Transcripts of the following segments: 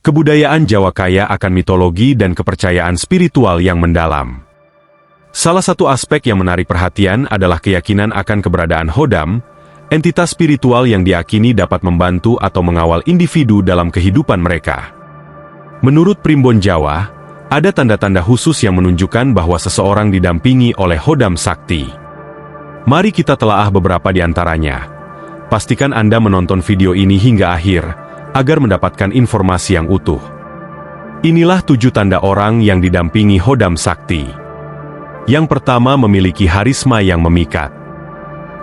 Kebudayaan Jawa kaya akan mitologi dan kepercayaan spiritual yang mendalam. Salah satu aspek yang menarik perhatian adalah keyakinan akan keberadaan Hodam, entitas spiritual yang diyakini dapat membantu atau mengawal individu dalam kehidupan mereka. Menurut Primbon Jawa, ada tanda-tanda khusus yang menunjukkan bahwa seseorang didampingi oleh Hodam Sakti. Mari kita telaah beberapa di antaranya. Pastikan Anda menonton video ini hingga akhir, agar mendapatkan informasi yang utuh. Inilah 7 tanda orang yang didampingi Hodam Sakti. Yang pertama, memiliki harisma yang memikat.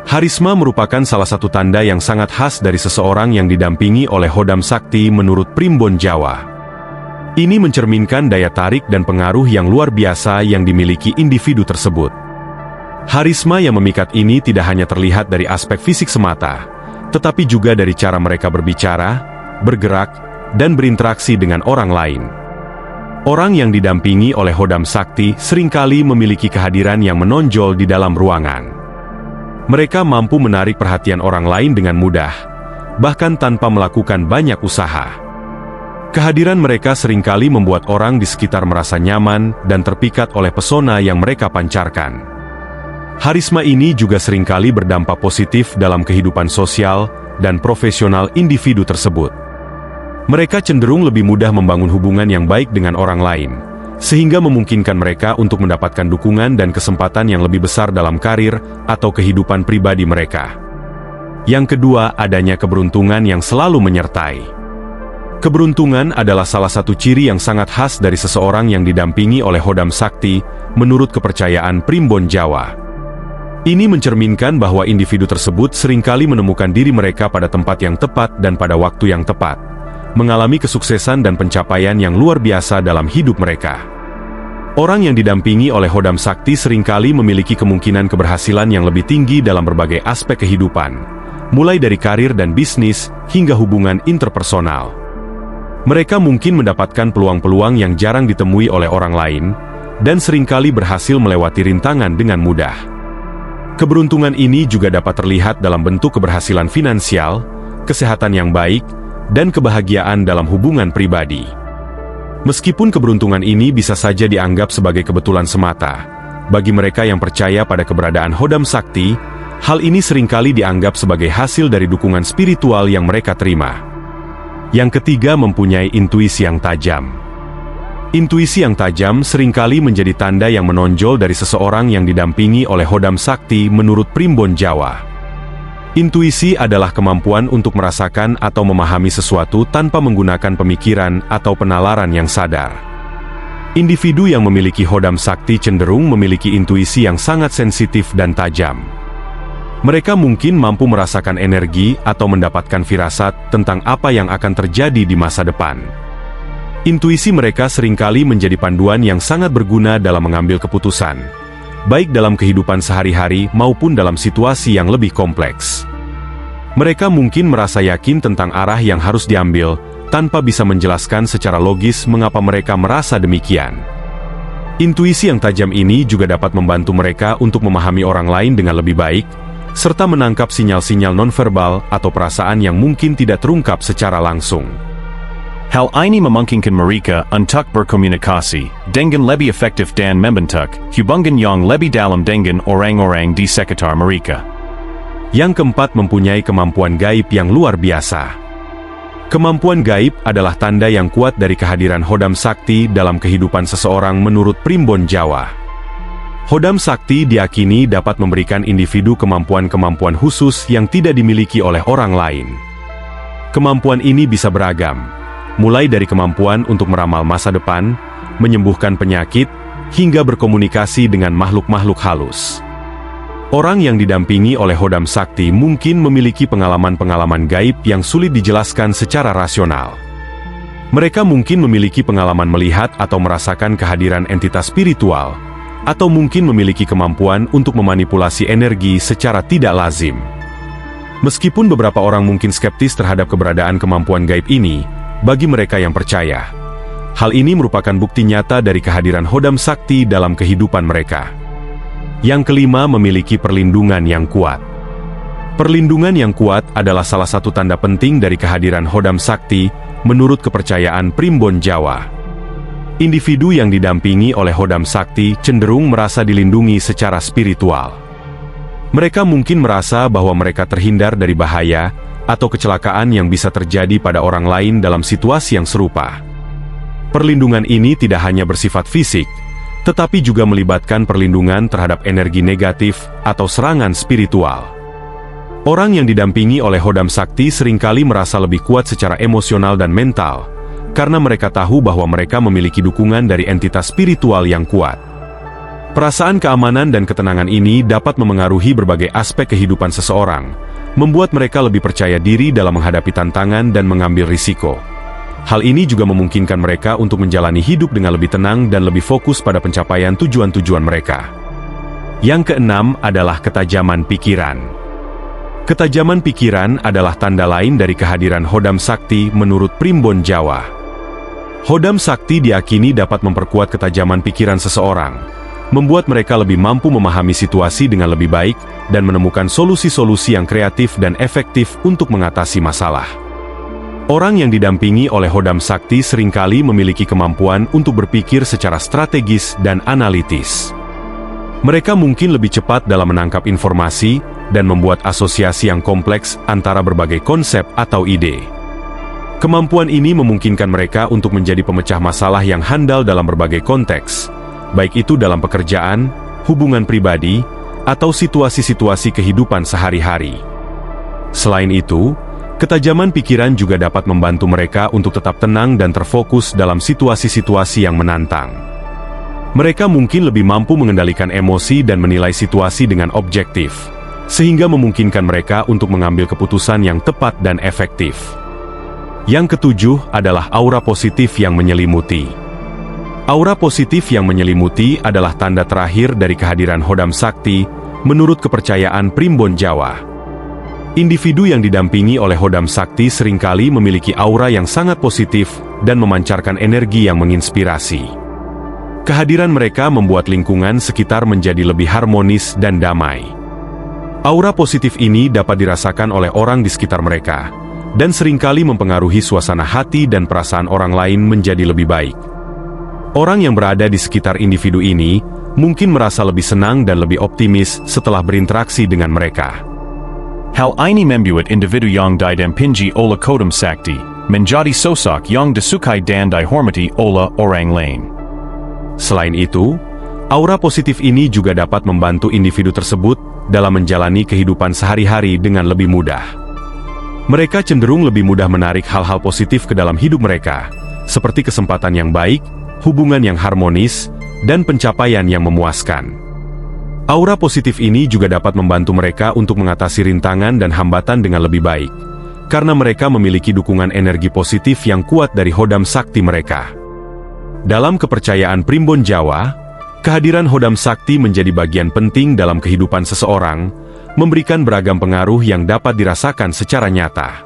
Harisma merupakan salah satu tanda yang sangat khas dari seseorang yang didampingi oleh Hodam Sakti menurut Primbon Jawa. Ini mencerminkan daya tarik dan pengaruh yang luar biasa yang dimiliki individu tersebut. Harisma yang memikat ini tidak hanya terlihat dari aspek fisik semata, tetapi juga dari cara mereka berbicara, bergerak, dan berinteraksi dengan orang lain. Orang yang didampingi oleh Hodam Sakti seringkali memiliki kehadiran yang menonjol di dalam ruangan. Mereka mampu menarik perhatian orang lain dengan mudah, bahkan tanpa melakukan banyak usaha. Kehadiran mereka seringkali membuat orang di sekitar merasa nyaman dan terpikat oleh pesona yang mereka pancarkan. Harisma ini juga seringkali berdampak positif dalam kehidupan sosial dan profesional individu tersebut. Mereka cenderung lebih mudah membangun hubungan yang baik dengan orang lain, sehingga memungkinkan mereka untuk mendapatkan dukungan dan kesempatan yang lebih besar dalam karir atau kehidupan pribadi mereka. Yang kedua, adanya keberuntungan yang selalu menyertai. Keberuntungan adalah salah satu ciri yang sangat khas dari seseorang yang didampingi oleh Hodam Sakti, menurut kepercayaan Primbon Jawa. Ini mencerminkan bahwa individu tersebut seringkali menemukan diri mereka pada tempat yang tepat dan pada waktu yang tepat, mengalami kesuksesan dan pencapaian yang luar biasa dalam hidup mereka. Orang yang didampingi oleh Hodam Sakti seringkali memiliki kemungkinan keberhasilan yang lebih tinggi dalam berbagai aspek kehidupan, mulai dari karir dan bisnis hingga hubungan interpersonal. Mereka mungkin mendapatkan peluang-peluang yang jarang ditemui oleh orang lain, dan seringkali berhasil melewati rintangan dengan mudah. Keberuntungan ini juga dapat terlihat dalam bentuk keberhasilan finansial, kesehatan yang baik, dan kebahagiaan dalam hubungan pribadi. Meskipun keberuntungan ini bisa saja dianggap sebagai kebetulan semata, bagi mereka yang percaya pada keberadaan Hodam Sakti, hal ini seringkali dianggap sebagai hasil dari dukungan spiritual yang mereka terima. Yang ketiga, mempunyai intuisi yang tajam. Intuisi yang tajam seringkali menjadi tanda yang menonjol dari seseorang yang didampingi oleh Hodam Sakti menurut Primbon Jawa. Intuisi adalah kemampuan untuk merasakan atau memahami sesuatu tanpa menggunakan pemikiran atau penalaran yang sadar. Individu yang memiliki Hodam Sakti cenderung memiliki intuisi yang sangat sensitif dan tajam. Mereka mungkin mampu merasakan energi atau mendapatkan firasat tentang apa yang akan terjadi di masa depan. Intuisi mereka seringkali menjadi panduan yang sangat berguna dalam mengambil keputusan, baik dalam kehidupan sehari-hari maupun dalam situasi yang lebih kompleks. Mereka mungkin merasa yakin tentang arah yang harus diambil, tanpa bisa menjelaskan secara logis mengapa mereka merasa demikian. Intuisi yang tajam ini juga dapat membantu mereka untuk memahami orang lain dengan lebih baik, serta menangkap sinyal-sinyal nonverbal atau perasaan yang mungkin tidak terungkap secara langsung. Hal ini memungkinkan mereka untuk berkomunikasi dengan lebih efektif dan membentuk hubungan yang lebih dalam dengan orang-orang di sekitar mereka. Yang keempat, mempunyai kemampuan gaib yang luar biasa. Kemampuan gaib adalah tanda yang kuat dari kehadiran Hodam Sakti dalam kehidupan seseorang menurut Primbon Jawa. Hodam Sakti diyakini dapat memberikan individu kemampuan-kemampuan khusus yang tidak dimiliki oleh orang lain. Kemampuan ini bisa beragam, mulai dari kemampuan untuk meramal masa depan, menyembuhkan penyakit, hingga berkomunikasi dengan makhluk-makhluk halus. Orang yang didampingi oleh Hodam Sakti mungkin memiliki pengalaman-pengalaman gaib yang sulit dijelaskan secara rasional. Mereka mungkin memiliki pengalaman melihat atau merasakan kehadiran entitas spiritual, atau mungkin memiliki kemampuan untuk memanipulasi energi secara tidak lazim. Meskipun beberapa orang mungkin skeptis terhadap keberadaan kemampuan gaib ini, bagi mereka yang percaya, hal ini merupakan bukti nyata dari kehadiran Hodam Sakti dalam kehidupan mereka. Yang kelima, memiliki perlindungan yang kuat. Perlindungan yang kuat adalah salah satu tanda penting dari kehadiran Hodam Sakti menurut kepercayaan Primbon Jawa. Individu yang didampingi oleh Hodam Sakti cenderung merasa dilindungi secara spiritual. Mereka mungkin merasa bahwa mereka terhindar dari bahaya atau kecelakaan yang bisa terjadi pada orang lain dalam situasi yang serupa. Perlindungan ini tidak hanya bersifat fisik, tetapi juga melibatkan perlindungan terhadap energi negatif atau serangan spiritual. Orang yang didampingi oleh Hodam Sakti seringkali merasa lebih kuat secara emosional dan mental, karena mereka tahu bahwa mereka memiliki dukungan dari entitas spiritual yang kuat. Perasaan keamanan dan ketenangan ini dapat memengaruhi berbagai aspek kehidupan seseorang, membuat mereka lebih percaya diri dalam menghadapi tantangan dan mengambil risiko. Hal ini juga memungkinkan mereka untuk menjalani hidup dengan lebih tenang dan lebih fokus pada pencapaian tujuan-tujuan mereka. Yang keenam adalah ketajaman pikiran. Ketajaman pikiran adalah tanda lain dari kehadiran Hodam Sakti menurut Primbon Jawa. Hodam Sakti diakini dapat memperkuat ketajaman pikiran seseorang, membuat mereka lebih mampu memahami situasi dengan lebih baik dan menemukan solusi-solusi yang kreatif dan efektif untuk mengatasi masalah. Orang yang didampingi oleh Hodam Sakti seringkali memiliki kemampuan untuk berpikir secara strategis dan analitis. Mereka mungkin lebih cepat dalam menangkap informasi dan membuat asosiasi yang kompleks antara berbagai konsep atau ide. Kemampuan ini memungkinkan mereka untuk menjadi pemecah masalah yang handal dalam berbagai konteks, baik itu dalam pekerjaan, hubungan pribadi, atau situasi-situasi kehidupan sehari-hari. Selain itu, ketajaman pikiran juga dapat membantu mereka untuk tetap tenang dan terfokus dalam situasi-situasi yang menantang. Mereka mungkin lebih mampu mengendalikan emosi dan menilai situasi dengan objektif, sehingga memungkinkan mereka untuk mengambil keputusan yang tepat dan efektif. Yang ketujuh adalah aura positif yang menyelimuti. Aura positif yang menyelimuti adalah tanda terakhir dari kehadiran Hodam Sakti menurut kepercayaan Primbon Jawa. Individu yang didampingi oleh Hodam Sakti seringkali memiliki aura yang sangat positif dan memancarkan energi yang menginspirasi. Kehadiran mereka membuat lingkungan sekitar menjadi lebih harmonis dan damai. Aura positif ini dapat dirasakan oleh orang di sekitar mereka, dan seringkali mempengaruhi suasana hati dan perasaan orang lain menjadi lebih baik. Orang yang berada di sekitar individu ini mungkin merasa lebih senang dan lebih optimis setelah berinteraksi dengan mereka. Hal ini membuat individu yang didampingi oleh Hodam Sakti menjadi sosok yang disukai dan dihormati oleh orang lain. Selain itu, aura positif ini juga dapat membantu individu tersebut dalam menjalani kehidupan sehari-hari dengan lebih mudah. Mereka cenderung lebih mudah menarik hal-hal positif ke dalam hidup mereka, seperti kesempatan yang baik, hubungan yang harmonis, dan pencapaian yang memuaskan. Aura positif ini juga dapat membantu mereka untuk mengatasi rintangan dan hambatan dengan lebih baik, karena mereka memiliki dukungan energi positif yang kuat dari Hodam Sakti mereka. Dalam kepercayaan Primbon Jawa, kehadiran Hodam Sakti menjadi bagian penting dalam kehidupan seseorang, memberikan beragam pengaruh yang dapat dirasakan secara nyata.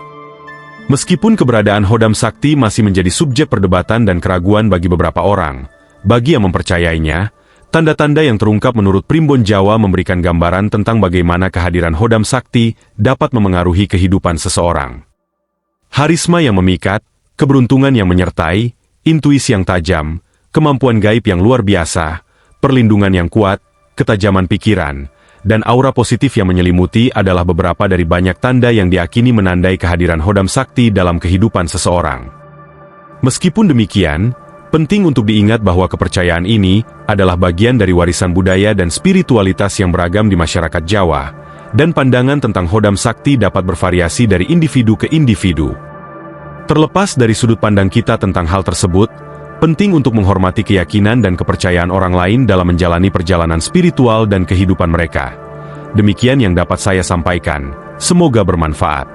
Meskipun keberadaan Hodam Sakti masih menjadi subjek perdebatan dan keraguan bagi beberapa orang, bagi yang mempercayainya, tanda-tanda yang terungkap menurut Primbon Jawa memberikan gambaran tentang bagaimana kehadiran Hodam Sakti dapat memengaruhi kehidupan seseorang. Harisma yang memikat, keberuntungan yang menyertai, intuisi yang tajam, kemampuan gaib yang luar biasa, perlindungan yang kuat, ketajaman pikiran, dan aura positif yang menyelimuti adalah beberapa dari banyak tanda yang diakini menandai kehadiran Hodam Sakti dalam kehidupan seseorang. Meskipun demikian, penting untuk diingat bahwa kepercayaan ini adalah bagian dari warisan budaya dan spiritualitas yang beragam di masyarakat Jawa, dan pandangan tentang Hodam Sakti dapat bervariasi dari individu ke individu. Terlepas dari sudut pandang kita tentang hal tersebut, penting untuk menghormati keyakinan dan kepercayaan orang lain dalam menjalani perjalanan spiritual dan kehidupan mereka. Demikian yang dapat saya sampaikan, semoga bermanfaat.